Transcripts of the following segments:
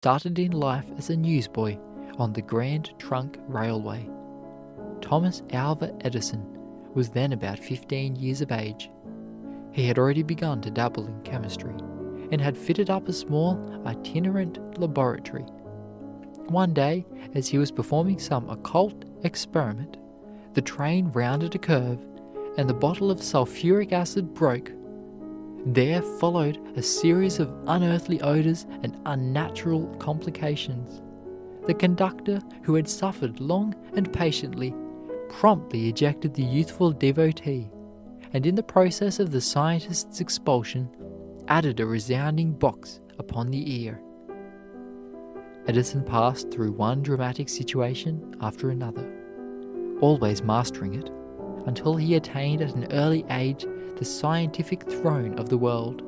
started in life as a newsboy on the Grand Trunk Railway. Thomas Alva Edison was then about 15 years of age. He had already begun to dabble in chemistry and had fitted up a small itinerant laboratory. One day, as he was performing some occult experiment, the train rounded a curve and the bottle of sulfuric acid broke. There followed a series of unearthly odours and unnatural complications. The conductor, who had suffered long and patiently, promptly ejected the youthful devotee, and in the process of the scientist's expulsion, added a resounding box upon the ear. Edison passed through one dramatic situation after another, always mastering it, until he attained at an early age the scientific throne of the world.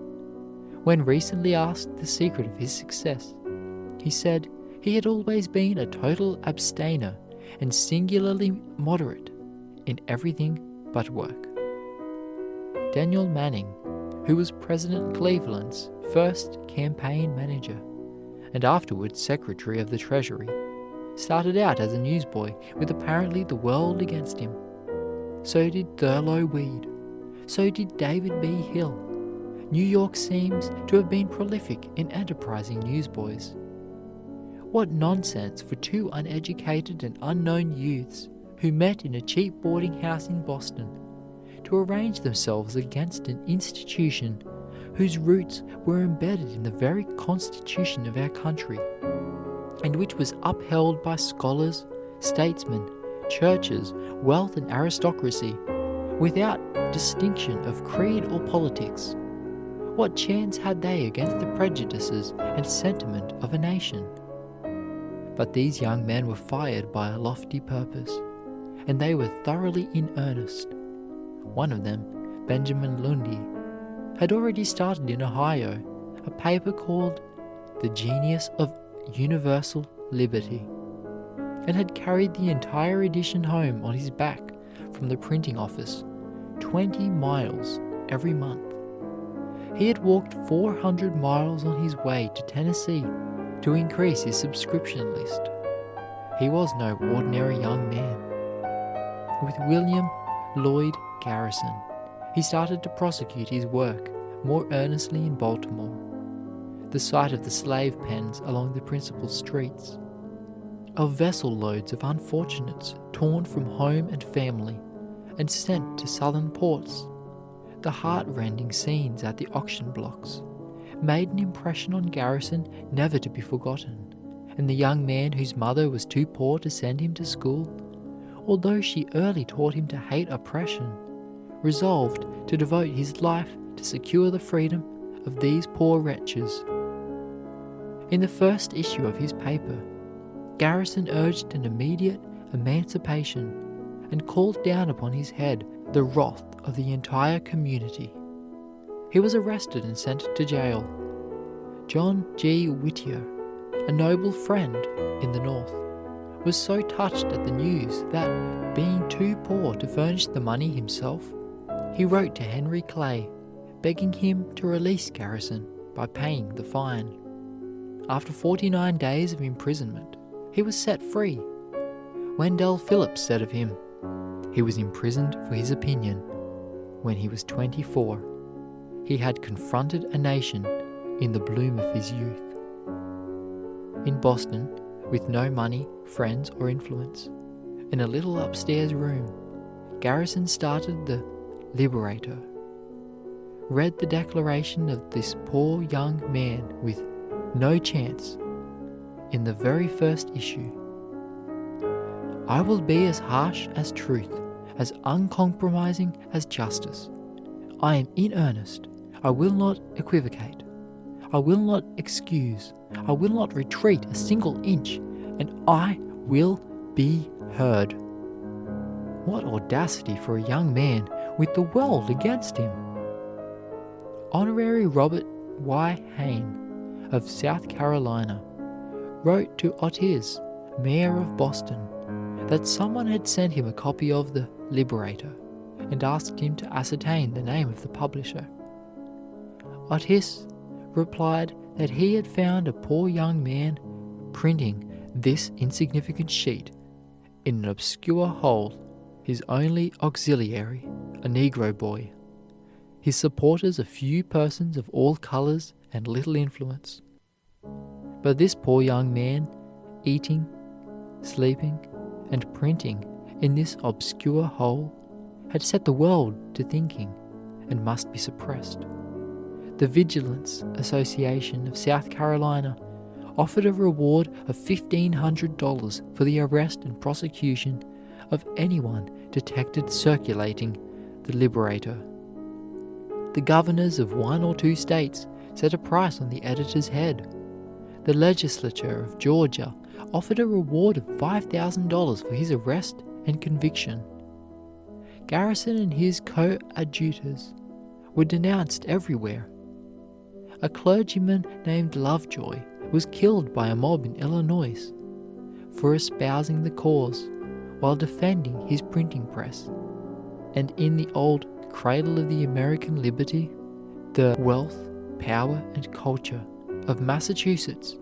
When recently asked the secret of his success, he said he had always been a total abstainer and singularly moderate in everything but work. Daniel Manning, who was President Cleveland's first campaign manager and afterwards Secretary of the Treasury, started out as a newsboy with apparently the world against him. So did Thurlow Weed. So did David B. Hill. New York seems to have been prolific in enterprising newsboys. What nonsense for two uneducated and unknown youths who met in a cheap boarding house in Boston to arrange themselves against an institution whose roots were embedded in the very constitution of our country, and which was upheld by scholars, statesmen, churches, wealth and aristocracy, without distinction of creed or politics. What chance had they against the prejudices and sentiment of a nation? But these young men were fired by a lofty purpose, and they were thoroughly in earnest. One of them, Benjamin Lundy, had already started in Ohio a paper called The Genius of Universal Liberty, and had carried the entire edition home on his back from the printing office 20 miles every month. He had walked 400 miles on his way to Tennessee to increase his subscription list. He was no ordinary young man. With William Lloyd Garrison, he started to prosecute his work more earnestly in Baltimore, the site of the slave pens along the principal streets, of vessel loads of unfortunates torn from home and family and sent to southern ports. The heart-rending scenes at the auction blocks made an impression on Garrison never to be forgotten, and the young man whose mother was too poor to send him to school, although she early taught him to hate oppression, resolved to devote his life to secure the freedom of these poor wretches. In the first issue of his paper, Garrison urged an immediate emancipation and called down upon his head the wrath of the entire community. He was arrested and sent to jail. John G. Whittier, a noble friend in the North, was so touched at the news that, being too poor to furnish the money himself, he wrote to Henry Clay, begging him to release Garrison by paying the fine. After 49 days of imprisonment, he was set free. Wendell Phillips said of him, he was imprisoned for his opinion. When he was 24, he had confronted a nation in the bloom of his youth. In Boston, with no money, friends, or influence, in a little upstairs room, Garrison started the Liberator, read the declaration of this poor young man with no chance in the very first issue. I will be as harsh as truth, as uncompromising as justice. I am in earnest. I will not equivocate. I will not excuse. I will not retreat a single inch, and I will be heard. What audacity for a young man with the world against him! Honorary Robert Y. Hayne of South Carolina wrote to Otis, Mayor of Boston, that someone had sent him a copy of the Liberator and asked him to ascertain the name of the publisher. Otis replied that he had found a poor young man printing this insignificant sheet in an obscure hole, his only auxiliary, a Negro boy, his supporters a few persons of all colours and little influence. But this poor young man, eating, sleeping, and printing in this obscure hole, had set the world to thinking and must be suppressed. The Vigilance Association of South Carolina offered a reward of $1,500 for the arrest and prosecution of anyone detected circulating the Liberator. The governors of 1 or 2 states set a price on the editor's head. The legislature of Georgia offered a reward of $5,000 for his arrest and conviction. Garrison and his coadjutors were denounced everywhere. A clergyman named Lovejoy was killed by a mob in Illinois for espousing the cause while defending his printing press. And in the old cradle of the American liberty, the wealth, power, and culture of Massachusetts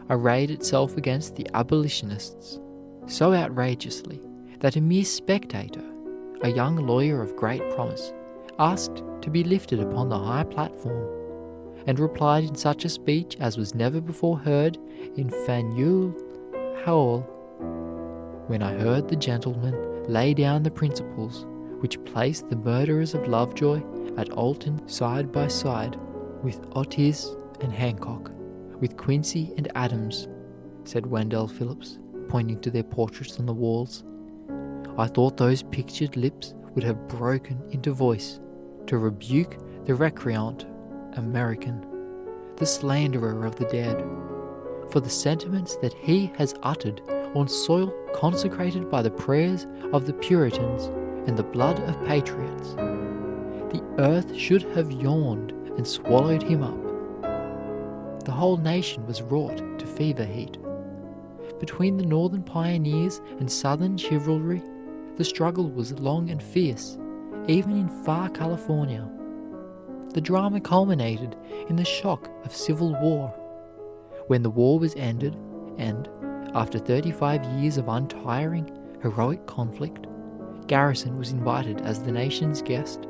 arrayed itself against the abolitionists so outrageously that a mere spectator, a young lawyer of great promise, asked to be lifted upon the high platform, and replied in such a speech as was never before heard in Faneuil Hall. When I heard the gentleman lay down the principles which placed the murderers of Lovejoy at Alton side by side with Otis and Hancock, with Quincy and Adams, said Wendell Phillips, pointing to their portraits on the walls, I thought those pictured lips would have broken into voice to rebuke the recreant American, the slanderer of the dead, for the sentiments that he has uttered on soil consecrated by the prayers of the Puritans and the blood of patriots. The earth should have yawned and swallowed him up. The whole nation was wrought to fever heat. Between the northern pioneers and southern chivalry, the struggle was long and fierce, even in far California. The drama culminated in the shock of civil war. When the war was ended, and, after 35 years of untiring, heroic conflict, Garrison was invited as the nation's guest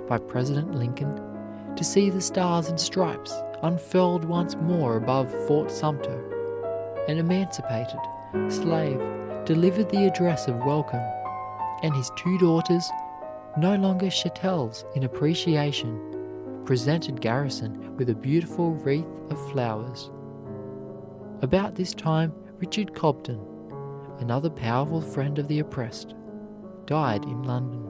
by President Lincoln to see the stars and stripes unfurled once more above Fort Sumter. An emancipated slave delivered the address of welcome, and his 2 daughters, no longer chatels in appreciation, presented Garrison with a beautiful wreath of flowers. About this time, Richard Cobden, another powerful friend of the oppressed, died in London.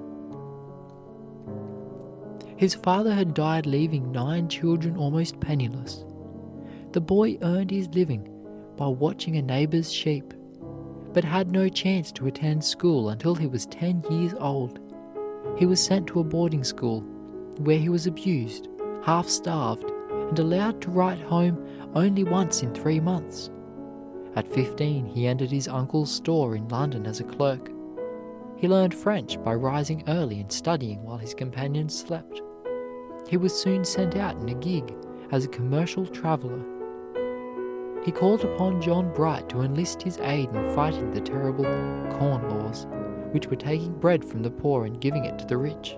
His father had died, leaving 9 children almost penniless. The boy earned his living by watching a neighbour's sheep, but had no chance to attend school until he was 10 years old. He was sent to a boarding school, where he was abused, half-starved, and allowed to write home only once in 3 months. At 15, he entered his uncle's store in London as a clerk. He learned French by rising early and studying while his companions slept. He was soon sent out in a gig as a commercial traveller. He called upon John Bright to enlist his aid in fighting the terrible Corn Laws, which were taking bread from the poor and giving it to the rich.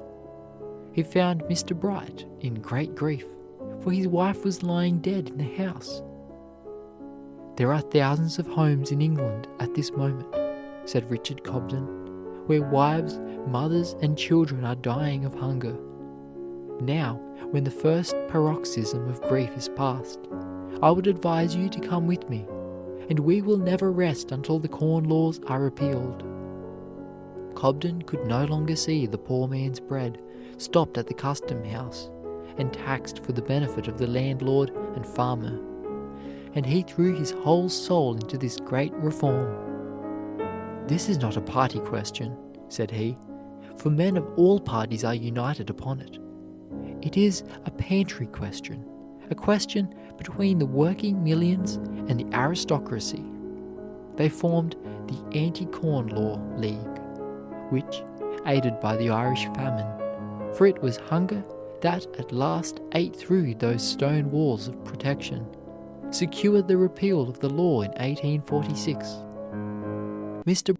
He found Mr. Bright in great grief, for his wife was lying dead in the house. There are thousands of homes in England at this moment, said Richard Cobden, where wives, mothers, and children are dying of hunger. Now, when the first paroxysm of grief is past, I would advise you to come with me, and we will never rest until the Corn Laws are repealed. Cobden could no longer see the poor man's bread stopped at the custom house and taxed for the benefit of the landlord and farmer, and he threw his whole soul into this great reform. This is not a party question, said he, for men of all parties are united upon it. It is a pantry question, a question between the working millions and the aristocracy. They formed the Anti-Corn Law League, which, aided by the Irish famine, for it was hunger that at last ate through those stone walls of protection, secured the repeal of the law in 1846. Mr.